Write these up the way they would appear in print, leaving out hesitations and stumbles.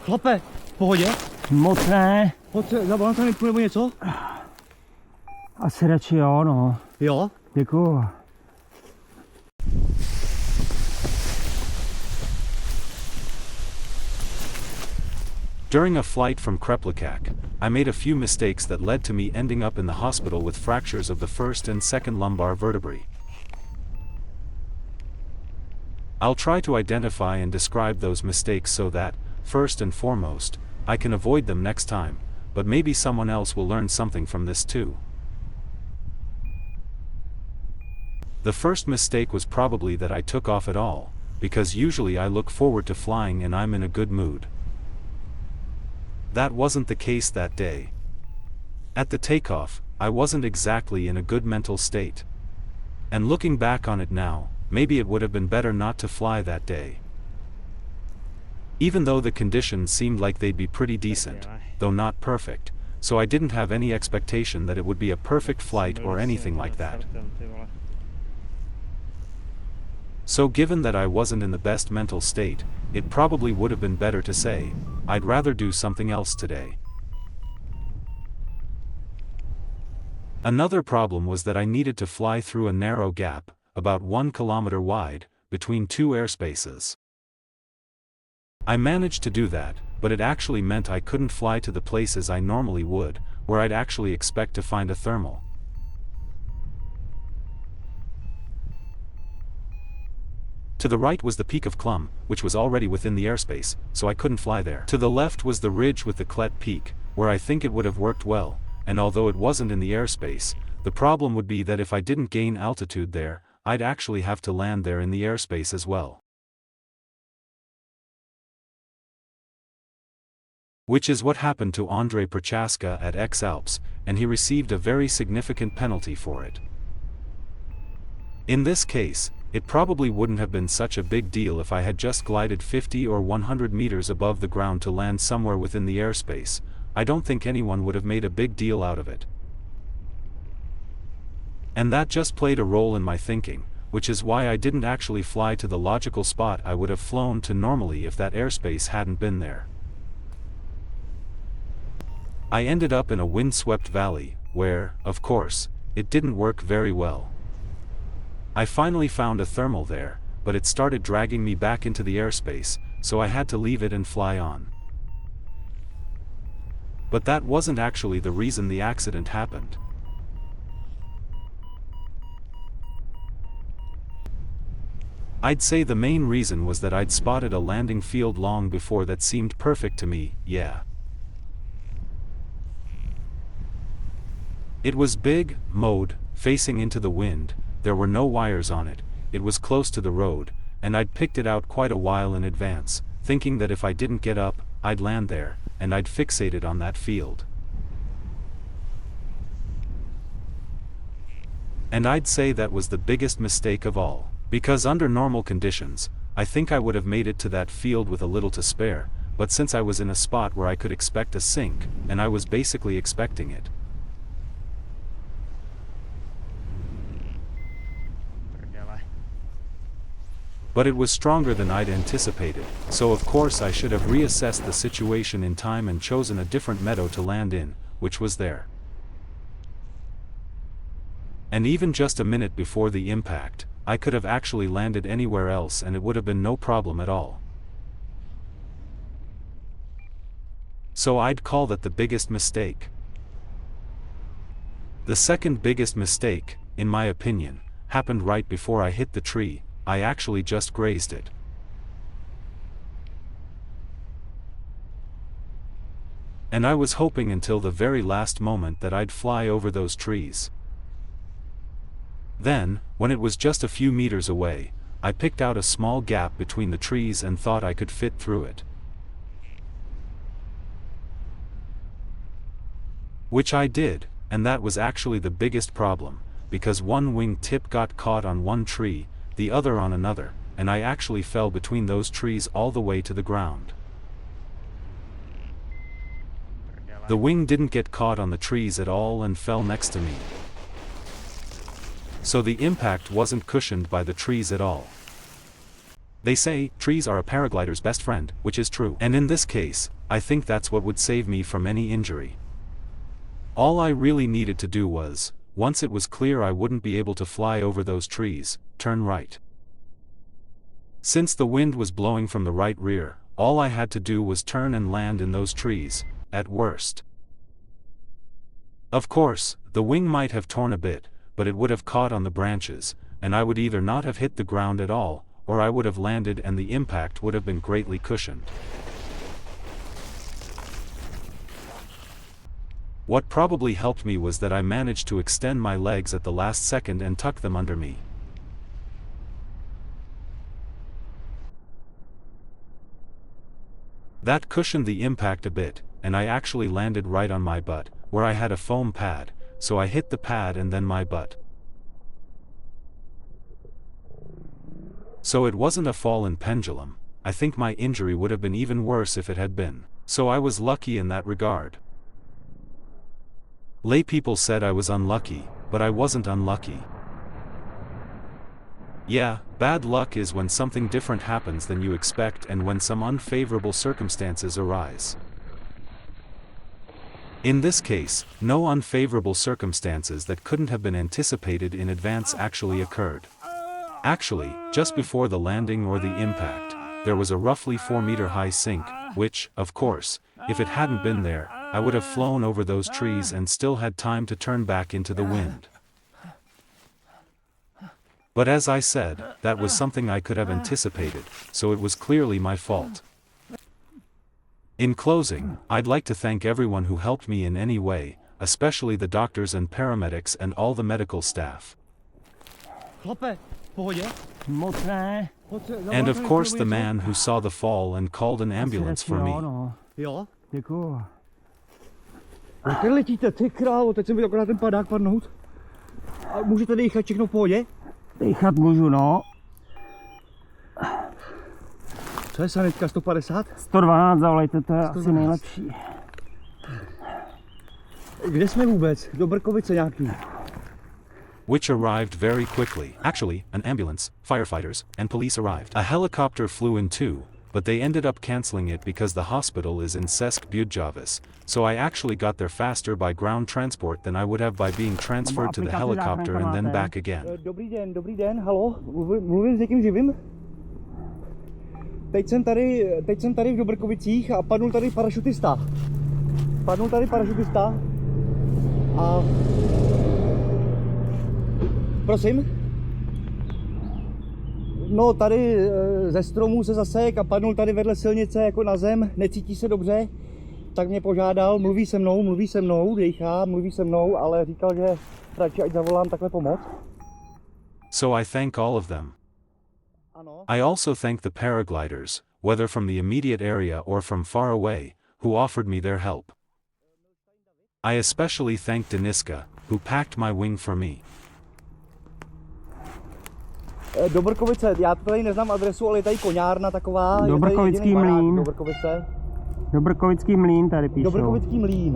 Chlape, v pohodě? Moc ne. Pojď se za bananku nebo něco? Asi radši jo, no. Jo? Děkuju. During a flight from Křepličák, I made a few mistakes that led to me ending up in the hospital with fractures of the first and second lumbar vertebrae. I'll try to identify and describe those mistakes so that, first and foremost, I can avoid them next time, but maybe someone else will learn something from this too. The first mistake was probably that I took off at all, because usually I look forward to flying and I'm in a good mood. That wasn't the case that day. At the takeoff, I wasn't exactly in a good mental state. And looking back on it now, maybe it would have been better not to fly that day. Even though the conditions seemed like they'd be pretty decent, though not perfect, so I didn't have any expectation that it would be a perfect flight or anything like that. So given that I wasn't in the best mental state, it probably would have been better to say, I'd rather do something else today. Another problem was that I needed to fly through a narrow gap, about 1 kilometer wide, between two airspaces. I managed to do that, but it actually meant I couldn't fly to the places I normally would, where I'd actually expect to find a thermal. To the right was the peak of Klum, which was already within the airspace, so I couldn't fly there. To the left was the ridge with the Klet peak, where I think it would have worked well, and although it wasn't in the airspace, the problem would be that if I didn't gain altitude there, I'd actually have to land there in the airspace as well. Which is what happened to Andrei Prochaska at X-Alps, and he received a very significant penalty for it. In this case, it probably wouldn't have been such a big deal if I had just glided 50 or 100 meters above the ground to land somewhere within the airspace. I don't think anyone would have made a big deal out of it. And that just played a role in my thinking, which is why I didn't actually fly to the logical spot I would have flown to normally if that airspace hadn't been there. I ended up in a wind-swept valley, where, of course, it didn't work very well. I finally found a thermal there, but it started dragging me back into the airspace, so I had to leave it and fly on. But that wasn't actually the reason the accident happened. I'd say the main reason was that I'd spotted a landing field long before that seemed perfect to me, yeah. It was big, mowed, facing into the wind. There were no wires on it, it was close to the road, and I'd picked it out quite a while in advance, thinking that if I didn't get up, I'd land there, and I'd fixate it on that field. And I'd say that was the biggest mistake of all, because under normal conditions, I think I would have made it to that field with a little to spare, but since I was in a spot where I could expect a sink, and I was basically expecting it. But it was stronger than I'd anticipated, so of course I should have reassessed the situation in time and chosen a different meadow to land in, which was there. And even just a minute before the impact, I could have actually landed anywhere else and it would have been no problem at all. So I'd call that the biggest mistake. The second biggest mistake, in my opinion, happened right before I hit the tree. I actually just grazed it. And I was hoping until the very last moment that I'd fly over those trees. Then, when it was just a few meters away, I picked out a small gap between the trees and thought I could fit through it. Which I did, and that was actually the biggest problem, because one wing tip got caught on one tree, the other on another, and I actually fell between those trees all the way to the ground. The wing didn't get caught on the trees at all and fell next to me. So the impact wasn't cushioned by the trees at all. They say, trees are a paraglider's best friend, which is true. And in this case, I think that's what would save me from any injury. All I really needed to do was, once it was clear I wouldn't be able to fly over those trees, turn right. Since the wind was blowing from the right rear, all I had to do was turn and land in those trees, at worst. Of course, the wing might have torn a bit, but it would have caught on the branches, and I would either not have hit the ground at all, or I would have landed and the impact would have been greatly cushioned. What probably helped me was that I managed to extend my legs at the last second and tuck them under me. That cushioned the impact a bit, and I actually landed right on my butt, where I had a foam pad, so I hit the pad and then my butt. So it wasn't a fall in pendulum. I think my injury would have been even worse if it had been. So I was lucky in that regard. Lay people said I was unlucky, but I wasn't unlucky. Yeah, bad luck is when something different happens than you expect and when some unfavorable circumstances arise. In this case, no unfavorable circumstances that couldn't have been anticipated in advance actually occurred. Actually, just before the landing or the impact, there was a roughly 4-meter high sink, which, of course, if it hadn't been there, I would have flown over those trees and still had time to turn back into the wind. But as I said, that was something I could have anticipated, so it was clearly my fault. In closing, I'd like to thank everyone who helped me in any way, especially the doctors and paramedics and all the medical staff. Chlape, v pohodě? Moc ne. And of course the man who saw the fall and called an ambulance for Jo, me. no. Jo? Děkuju. Kde letíte, ty krávo, teď jsem viděl akorát ten padák padnout. A můžete dýchat všechno v pohodě? Dýchat můžu, no. Co je sanitka, 150? 112 zavolejte, to je 112. asi nejlepší. Kde jsme vůbec? Do Brkovice nějaký. Which arrived very quickly. Actually, an ambulance, firefighters, and police arrived. A helicopter flew in too, but they ended up cancelling it because the hospital is in Český Budějovice, so I actually got there faster by ground transport than I would have by being transferred to the helicopter and then back again. Dobrý den, halo, mluvím s někým živým? Teď jsem tady v Dobrkovicích a padnul tady parašutista. A... Prosím? No tady ze stromů se zasek a padnul tady vedle silnice jako na zem, necítí se dobře, tak mě požádal, mluví se mnou, dejchá, mluví se mnou, ale říkal, že radši ať zavolám takhle pomoc. So I thank all of them. Ano. I also thank the paragliders, whether from the immediate area or from far away, who offered me their help. I especially thank Deniska, who packed my wing for me. Dobrkovice, já tady neznám adresu, ale je tady koňárna taková. Dobrkovický mlýn. Dobrkovice. Dobrkovický mlýn tady píšou. Dobrkovický mlýn.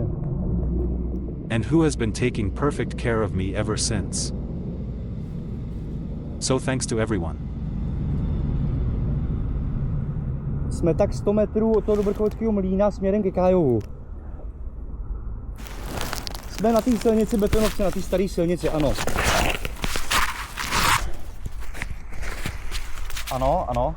And who has been taking perfect care of me ever since. So thanks to everyone. Jsme tak 100 metrů od toho Dobrkovického mlýna směrem ke Kájovu. Jsme na té silnici Betonovce, na té staré silnici, ano. Ano.